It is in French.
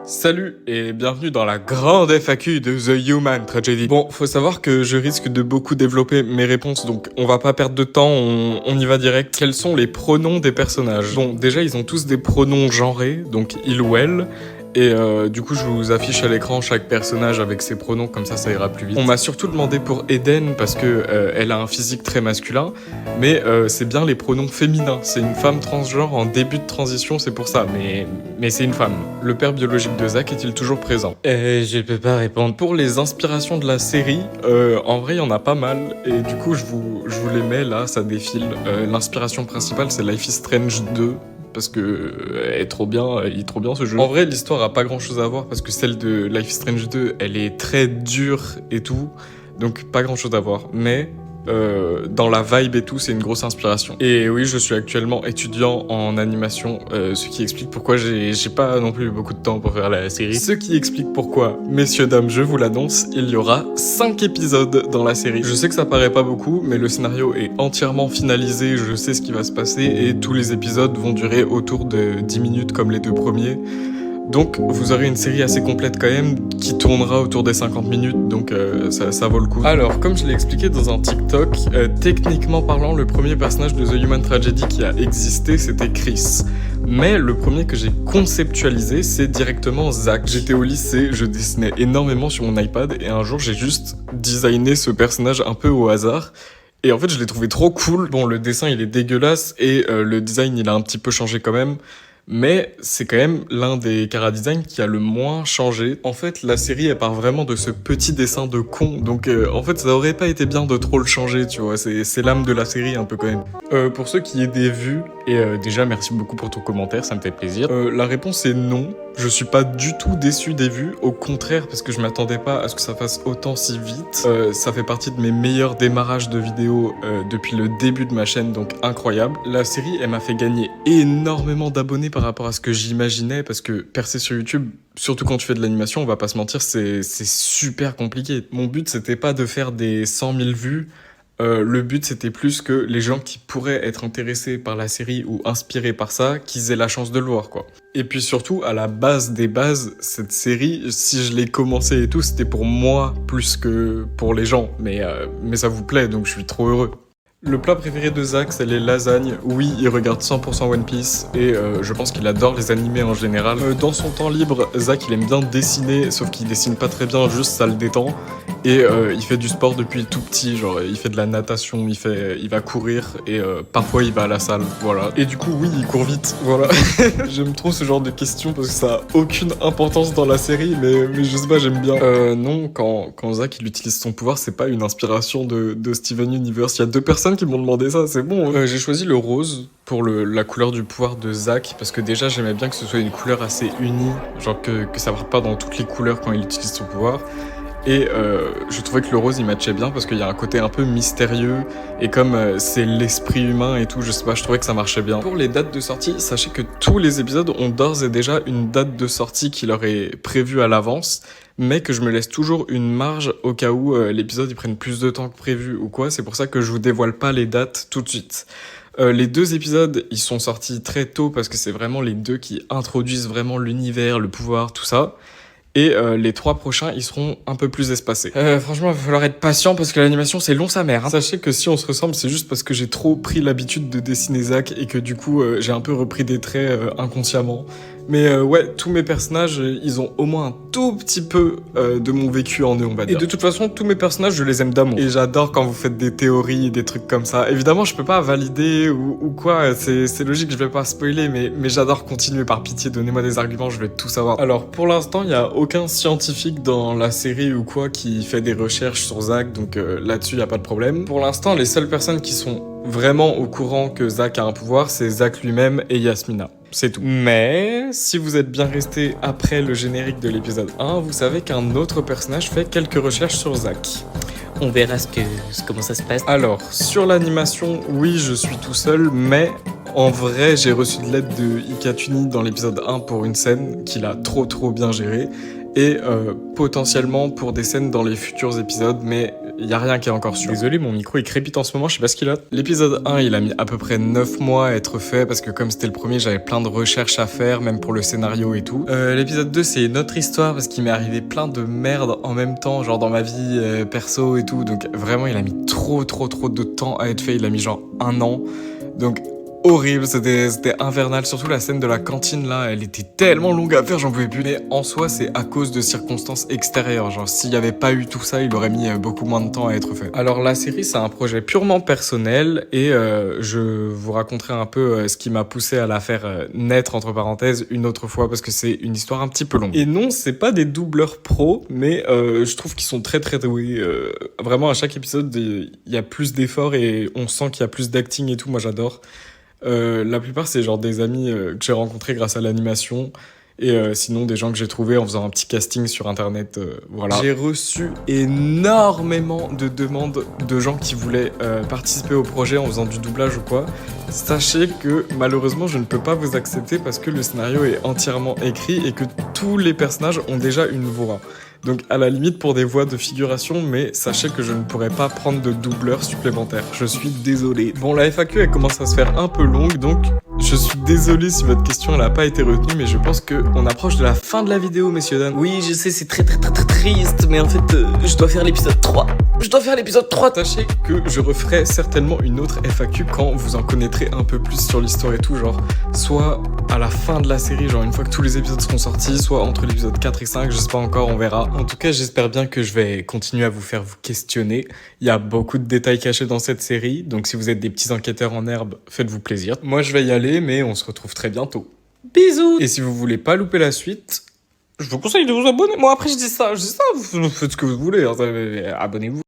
Salut et bienvenue dans la grande FAQ de The Human Tragedy. Bon, faut savoir que je risque de beaucoup développer mes réponses, donc on va pas perdre de temps, on y va direct. Quels sont les pronoms des personnages? Bon, déjà ils ont tous des pronoms genrés, donc il ou elle. Et du coup, je vous affiche à l'écran chaque personnage avec ses pronoms, comme ça ira plus vite. On m'a surtout demandé pour Eden parce que elle a un physique très masculin, mais c'est bien les pronoms féminins. C'est une femme transgenre en début de transition, c'est pour ça, mais c'est une femme. Le père biologique de Zach est-il toujours présent? Je peux pas répondre. Pour les inspirations de la série, en vrai, il y en a pas mal, et du coup, je vous les mets là, ça défile. L'inspiration principale, c'est Life is Strange 2. Parce que il est trop bien ce jeu. En vrai, l'histoire a pas grand chose à voir parce que celle de Life is Strange 2, elle est très dure et tout, donc pas grand chose à voir. Mais dans la vibe et tout, c'est une grosse inspiration. Et oui, je suis actuellement étudiant en animation, ce qui explique pourquoi j'ai pas non plus beaucoup de temps pour faire la série. Ce qui explique pourquoi, messieurs, dames, je vous l'annonce, il y aura 5 épisodes dans la série. Je sais que ça paraît pas beaucoup, mais le scénario est entièrement finalisé, je sais ce qui va se passer, et tous les épisodes vont durer autour de 10 minutes comme les 2 premiers. Donc vous aurez une série assez complète quand même, qui tournera autour des 50 minutes, donc ça vaut le coup. Alors, comme je l'ai expliqué dans un TikTok, techniquement parlant, le premier personnage de The Human Tragedy qui a existé, c'était Chris. Mais le premier que j'ai conceptualisé, c'est directement Zach. J'étais au lycée, je dessinais énormément sur mon iPad, et un jour j'ai juste designé ce personnage un peu au hasard. Et en fait, je l'ai trouvé trop cool. Bon, le dessin, il est dégueulasse, et le design, il a un petit peu changé quand même. Mais c'est quand même l'un des chara-design qui a le moins changé. En fait, la série, elle part vraiment de ce petit dessin de con. Donc, en fait, ça aurait pas été bien de trop le changer, tu vois. C'est l'âme de la série, un peu quand même. Pour ceux qui aient des vues, et déjà, merci beaucoup pour ton commentaire, ça me fait plaisir. La réponse est non. Je suis pas du tout déçu des vues. Au contraire, parce que je m'attendais pas à ce que ça fasse autant si vite. Ça fait partie de mes meilleurs démarrages de vidéos depuis le début de ma chaîne, donc incroyable. La série, elle m'a fait gagner énormément d'abonnés par rapport à ce que j'imaginais, parce que percer sur YouTube, surtout quand tu fais de l'animation, on va pas se mentir, c'est super compliqué. Mon but, c'était pas de faire des 100 000 vues, le but c'était plus que les gens qui pourraient être intéressés par la série ou inspirés par ça, qu'ils aient la chance de le voir, quoi. Et puis surtout, à la base des bases, cette série, si je l'ai commencé et tout, c'était pour moi plus que pour les gens, mais ça vous plaît, donc je suis trop heureux. Le plat préféré de Zach, c'est les lasagnes. Oui, il regarde 100% One Piece et je pense qu'il adore les animés en général. Dans son temps libre, Zach, il aime bien dessiner, sauf qu'il dessine pas très bien, juste ça le détend. Et il fait du sport depuis tout petit, genre il fait de la natation, il va courir et parfois il va à la salle, voilà. Et du coup, oui, il court vite, voilà. J'aime trop ce genre de questions parce que ça a aucune importance dans la série, mais je sais pas, j'aime bien. Non, quand Zach il utilise son pouvoir, c'est pas une inspiration de Steven Universe. Il y a 2 personnes qui m'ont demandé ça, c'est bon. J'ai choisi le rose pour la couleur du pouvoir de Zach, parce que déjà j'aimais bien que ce soit une couleur assez unie, genre que ça parte pas dans toutes les couleurs quand il utilise son pouvoir. Et je trouvais que le rose il matchait bien parce qu'il y a un côté un peu mystérieux, et comme c'est l'esprit humain et tout, je sais pas, je trouvais que ça marchait bien. Pour les dates de sortie, sachez que tous les épisodes ont d'ores et déjà une date de sortie qui leur est prévue à l'avance, mais que je me laisse toujours une marge au cas où l'épisode il prenne plus de temps que prévu ou quoi. C'est pour ça que je vous dévoile pas les dates tout de suite. Les 2 épisodes, ils sont sortis très tôt parce que c'est vraiment les 2 qui introduisent vraiment l'univers, le pouvoir, tout ça. Et les 3 prochains, ils seront un peu plus espacés. Franchement, il va falloir être patient parce que l'animation, c'est long sa mère. Hein. Sachez que si on se ressemble, c'est juste parce que j'ai trop pris l'habitude de dessiner Zach et que du coup, j'ai un peu repris des traits inconsciemment. Mais ouais, tous mes personnages, ils ont au moins un tout petit peu de mon vécu en eux, on va dire. Et de toute façon, tous mes personnages, je les aime d'amour. Et j'adore quand vous faites des théories et des trucs comme ça. Évidemment, je peux pas valider ou quoi, c'est logique, je vais pas spoiler, mais j'adore continuer. Par pitié, donnez-moi des arguments, je vais tout savoir. Alors, pour l'instant, il y a aucun scientifique dans la série ou quoi qui fait des recherches sur Zach, donc là-dessus, il y a pas de problème. Pour l'instant, les seules personnes qui sont vraiment au courant que Zach a un pouvoir, c'est Zach lui-même et Yasmina. C'est tout. Mais si vous êtes bien resté après le générique de l'épisode 1, vous savez qu'un autre personnage fait quelques recherches sur Zach. On verra comment ça se passe. Alors, sur l'animation, oui, je suis tout seul, mais en vrai, j'ai reçu de l'aide de Ikatuni dans l'épisode 1 pour une scène qu'il a trop bien gérée. Et potentiellement pour des scènes dans les futurs épisodes, mais y a rien qui est encore sûr. Désolé, mon micro il crépite en ce moment, je sais pas ce qu'il a. L'épisode 1, il a mis à peu près 9 mois à être fait parce que comme c'était le premier, j'avais plein de recherches à faire, même pour le scénario et tout. L'épisode 2, c'est une autre histoire parce qu'il m'est arrivé plein de merde en même temps, genre dans ma vie perso et tout. Donc vraiment, il a mis trop de temps à être fait. Il a mis genre 1 an. Donc horrible, c'était infernal, surtout la scène de la cantine là, elle était tellement longue à faire, j'en pouvais plus. Mais en soi, c'est à cause de circonstances extérieures, genre s'il n'y avait pas eu tout ça, il aurait mis beaucoup moins de temps à être fait. Alors la série, c'est un projet purement personnel et je vous raconterai un peu ce qui m'a poussé à la faire naître, entre parenthèses, une autre fois, parce que c'est une histoire un petit peu longue. Et non, c'est pas des doubleurs pros, mais je trouve qu'ils sont très doués. Vraiment, à chaque épisode, il y a plus d'efforts et on sent qu'il y a plus d'acting et tout, moi j'adore. La plupart, c'est genre des amis que j'ai rencontrés grâce à l'animation et sinon des gens que j'ai trouvés en faisant un petit casting sur internet. Voilà. J'ai reçu énormément de demandes de gens qui voulaient participer au projet en faisant du doublage ou quoi. Sachez que malheureusement, je ne peux pas vous accepter parce que le scénario est entièrement écrit et que tous les personnages ont déjà une voix. Donc à la limite pour des voix de figuration, mais sachez que je ne pourrai pas prendre de doubleur supplémentaire. Je suis désolé. Bon, la FAQ elle commence à se faire un peu longue, donc je suis désolé si votre question n'a pas été retenue, mais je pense qu'on approche de la fin de la vidéo, messieurs dames. Oui, je sais, c'est très triste, mais en fait, je dois faire l'épisode 3. Sachez que je referai certainement une autre FAQ quand vous en connaîtrez un peu plus sur l'histoire et tout, genre soit à la fin de la série, genre une fois que tous les épisodes seront sortis, soit entre l'épisode 4 et 5, je sais pas encore, on verra. En tout cas, j'espère bien que je vais continuer à vous faire vous questionner. Il y a beaucoup de détails cachés dans cette série, donc si vous êtes des petits enquêteurs en herbe, faites-vous plaisir. Moi, je vais y aller, mais on se retrouve très bientôt. Bisous. Et si vous voulez pas louper la suite, je vous conseille de vous abonner. Moi, après, je dis ça, vous faites ce que vous voulez, hein, abonnez-vous.